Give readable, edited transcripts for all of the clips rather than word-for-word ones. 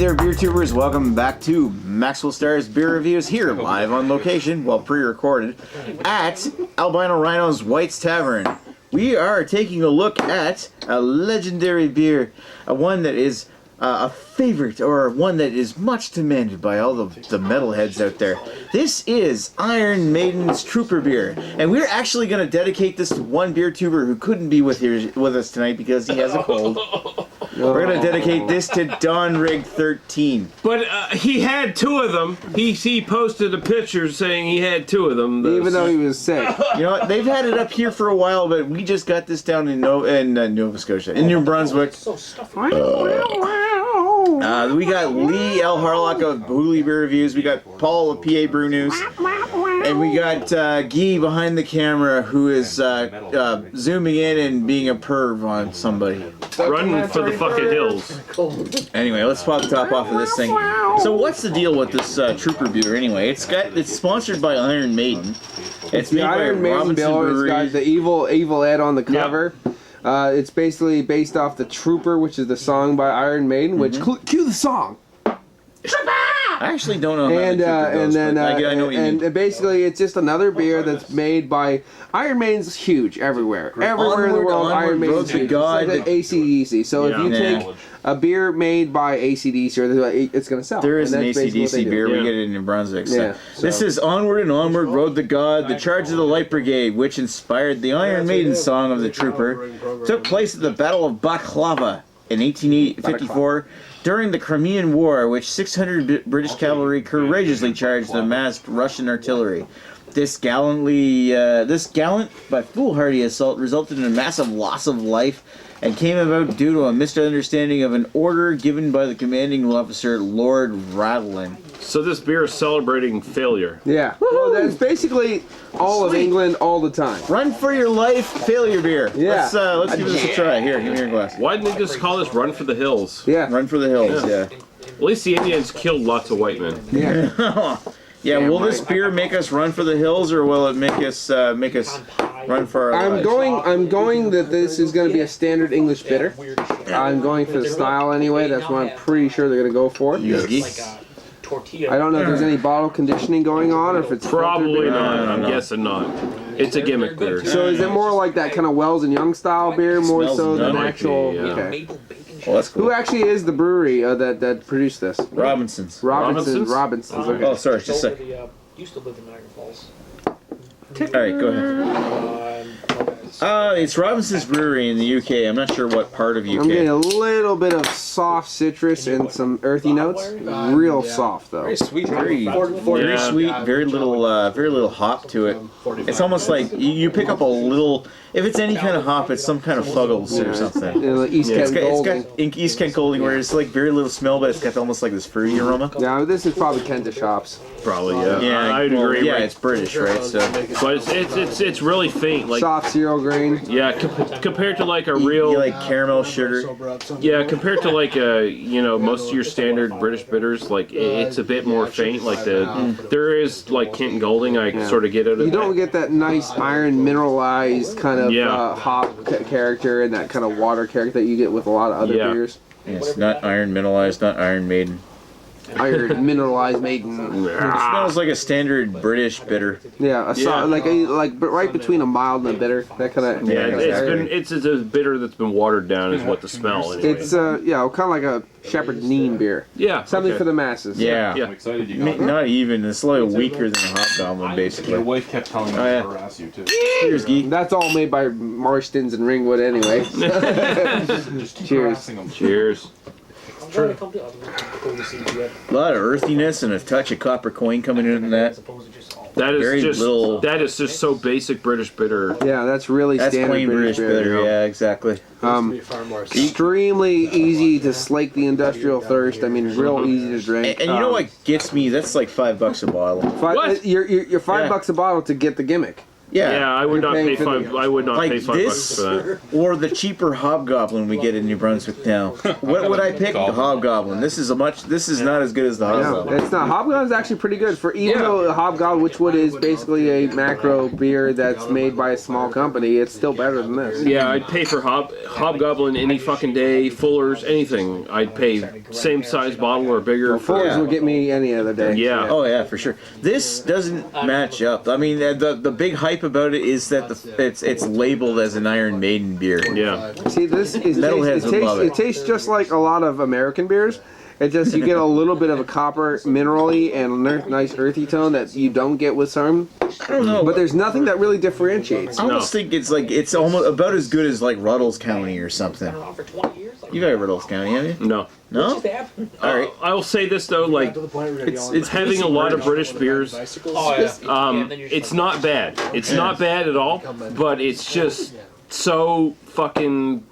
there, beer tubers. Welcome back to Maxwell Starr's Beer Reviews here live on location, well pre-recorded, at Albino Rhinos White's Tavern. We are taking a look at a legendary beer, one that is a favorite, or one that is much demanded by all the metalheads out there. This is Iron Maiden's Trooper beer, and we're actually going to dedicate this to one beer tuber who couldn't be with us tonight because he has a cold. We're going to dedicate this to Don Rig 13. But he had two of them. He posted a picture saying he had two of them. Even though he was sick. You know what? They've had it up here for a while, but we just got this down in Nova Scotia, in New Brunswick. We got Lee L. Harlock of Hougly Beer Reviews. We got Paul of PABrewNews. And we got Guy behind the camera who is zooming in and being a perv on somebody. Run for the fucking hills. Anyway, let's pop the top off of this thing. So what's the deal with this Trooper beer anyway? It's sponsored by Iron Maiden. It's made by Iron Maiden bill. It's got the evil Ed on the cover. Yep. It's basically based off the Trooper, which is the song by Iron Maiden. Which cue the song. Trooper! I actually don't know how and the Trooper goes, and then I know what you mean. And basically it's just another beer that's made by Iron Maiden's huge everywhere. Everywhere in the world, Iron Maiden's huge. It's like AC/DC. So if you take a beer made by AC/DC, it's going to sell. There is an AC/DC beer. We get it in New Brunswick. So. This is Onward and Onward Rode the God, the Charge of the Light Brigade, which inspired the Iron Maiden song of the Trooper. Took place at the Battle of Baklava in 1854 during the Crimean War, which 600 British cavalry courageously charged the massed Russian artillery. This gallant but foolhardy assault resulted in a massive loss of life and came about due to a misunderstanding of an order given by the commanding officer, Lord Radlin. So this beer is celebrating failure. Yeah. Well, that's basically all of England all the time. Run for your life, failure beer. Yeah. Let's give this a try. Here, give me your glass. Why didn't they just call this Run for the Hills? Yeah. Run for the hills, yeah. At least the Indians killed lots of white men. Yeah. Yeah, will this beer make us run for the hills, or will it make us run for our lives? I'm going that this is going to be a standard English bitter. I'm going for the style anyway. That's what I'm pretty sure they're going to go for. I don't know if there's any bottle conditioning going on, or if it's probably not. I'm guessing not. It's a gimmick beer. So is it more like that kind of Wells and Young style beer, more so than actual? Yeah. Okay. Well, that's cool. Who actually is the brewery that produced this? Robinson's. Robinson's. Okay. Oh, sorry, just a sec. Used to live in Niagara Falls. Alright, go ahead. It's Robinson's Brewery in the UK. I'm not sure what part of UK. I'm getting a little bit of soft citrus and some earthy notes. Real soft though. Very sweet. Very sweet. Very little hop to it. It's almost like you pick up a little. If it's any kind of hop, it's some kind of Fuggles or something. East Kent Golding. It's got East Kent Golding, where it's like very little smell, but it's got almost like this fruity aroma. Yeah, this is probably Kentish hops. Probably, yeah. Yeah, I'd agree. Yeah, it's British, right? So, but it's really faint, like soft cereal grain. Yeah, compared to like a real. You like caramel sugar. Yeah, compared to like most of your standard British bitters, like it's a bit more faint. Like there is like Kent Golding, I sort of get out of. You don't get that nice iron mineralized kind of hop character and that kind of water character that you get with a lot of other beers. It's not iron mineralized, not Iron Maiden. Iron mineralized Maiden. It smells like a standard British bitter. Yeah, but right between a mild and a bitter. That kind of. Yeah, it's a bitter that's been watered down, is what the smell is. It's kind of like a Shepherd Neem beer. Yeah, something for the masses. Yeah, yeah. I'm excited you got not even. It's a little weaker than a Hobgoblin, basically. Your wife kept telling me to harass you too. Cheers, Geek. That's all made by Marstons and Ringwood anyway. Cheers. Cheers. A lot of earthiness and a touch of copper coin coming in that. That is Very just little. That is just so basic British bitter. Yeah, that's really standard plain British bitter. Yeah, exactly. Extremely easy to slake the industrial thirst. I mean, real easy to drink. And you know what gets me? That's like $5 a bottle. What? You're $5 a bottle to get the gimmick. Yeah, I would not pay for five. the- I would not Like pay $5 this, for that. or the cheaper Hobgoblin we get in New Brunswick now. What would I pick? The Hobgoblin. This is not as good as the Yeah, Hobgoblin. it's not. Hobgoblin's actually pretty good for even though the Hobgoblin, which is basically a macro beer that's made by a small company, it's still better than this. Yeah, I'd pay for Hobgoblin any fucking day. Fuller's, anything. I'd pay same size bottle or bigger. Well, Fuller's Yeah. would get me any other day. Yeah. Oh yeah, for sure. This doesn't match up. I mean, the big hype about it is that it's labeled as an Iron Maiden beer. Yeah. See, this is Metalheads would love it it. tastes just like a lot of American beers. It just you get a little bit of a copper minerally and nice earthy tone that you don't get with some. I don't know, But there's nothing that really differentiates. I almost think it's almost about as good as like Ruddles County or something. On for 20 years. Like, You got Ruddles County, have you? No. No. just happened. All right. I will say this though, like It's having a lot of British beers. Oh, yeah. It's not bad. It's not bad at all, but it's just so fucking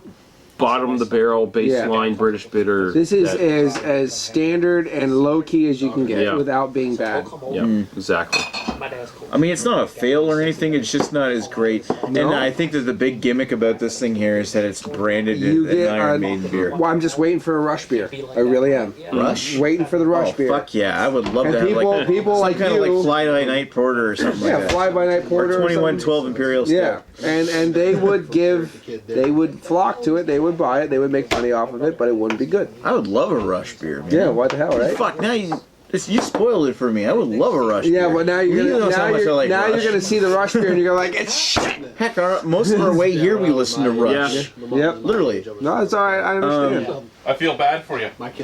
bottom of the barrel baseline British bitter. This is that- as standard and low key as you can get Yeah. without being bad. Yeah, exactly. My dad's cool. I mean, it's not a fail or anything. It's just not as great. And I think that the big gimmick about this thing here is that it's branded You as an get Iron Maiden beer. Well, I'm just waiting for a rush beer. I really am. Rush? Waiting for the rush Oh, beer. fuck yeah. I would love And to have like people some like kind of you, like Fly By Night Porter or something yeah, like that. fly by night porter Or or 2112 Imperial Stout. Yeah, and they would flock to it. They would buy it. They would make money off of it, but it wouldn't be good. I would love a Rush beer, man. Yeah, what the hell, right? Fuck, now you spoiled it for me. I would love a Rush Yeah, beer. but now you're You gonna know how much I like Rush. you're gonna see the rush beer and you're gonna like it's shit. Heck, most of our way here we listen to Rush. Yeah. Yep. Literally. No, it's all right. I understand. I feel bad for you. Fuck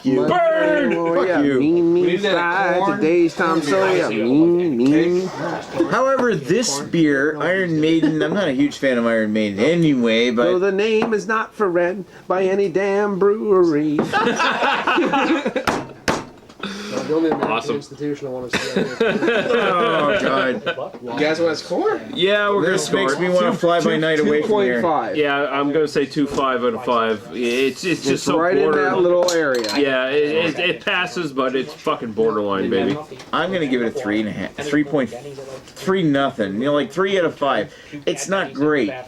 you. Burn! Oh, Fuck yeah. you. Mean need that side. corn. Today's Tom Sawyer. Mean. However, this beer, Iron Maiden, I'm not a huge fan of Iron Maiden anyway, So but the name is not for rent by any damn brewery. The only American Awesome. institution I want to see out here. oh god, You guys want to score? Yeah, we're this gonna makes score. me want to fly by night away from here. 2.5. Yeah, I'm gonna say 2.5 out of 5. It's just It's so right in border. that little area. Yeah, it passes, but it's fucking borderline, baby. I'm gonna give it a 3.5, 3.3 nothing. You know, like 3 out of 5. It's not great. I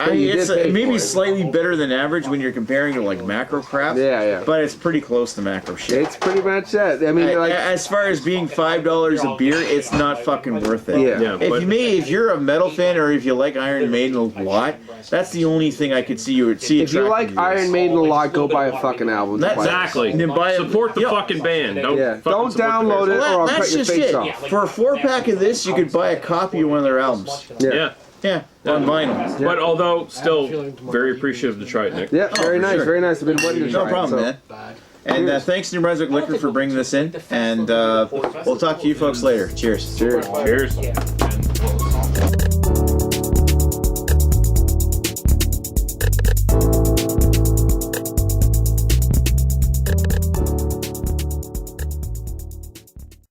mean, you it's did pay for maybe it. slightly better than average when you're comparing to like macro crap. Yeah. But it's pretty close to macro shit. It's pretty much that. I mean, like, As far as being $5 a beer, it's not fucking worth it. Yeah. Yeah, but If you're a metal fan or if you like Iron Maiden a lot, that's the only thing I could see you would see. if you like attracting to this. Iron Maiden a lot, go buy a fucking album. That's exactly. Then buy it. Support the Yo, fucking band. Don't Yeah. fucking Don't support the download band. it. Well, or I'll that's cut your just face it. off. For a 4-pack of this, you could buy a copy of one of their albums. Yeah. Yeah, on vinyl. But although still very appreciative to try it, Nick. Yeah, very for nice, sure. very nice. I've been waiting to try No problem, it. So. man. And thanks New Brunswick Liquor for bringing this in. And we'll talk to you folks later. Cheers. Cheers. Cheers. Yeah.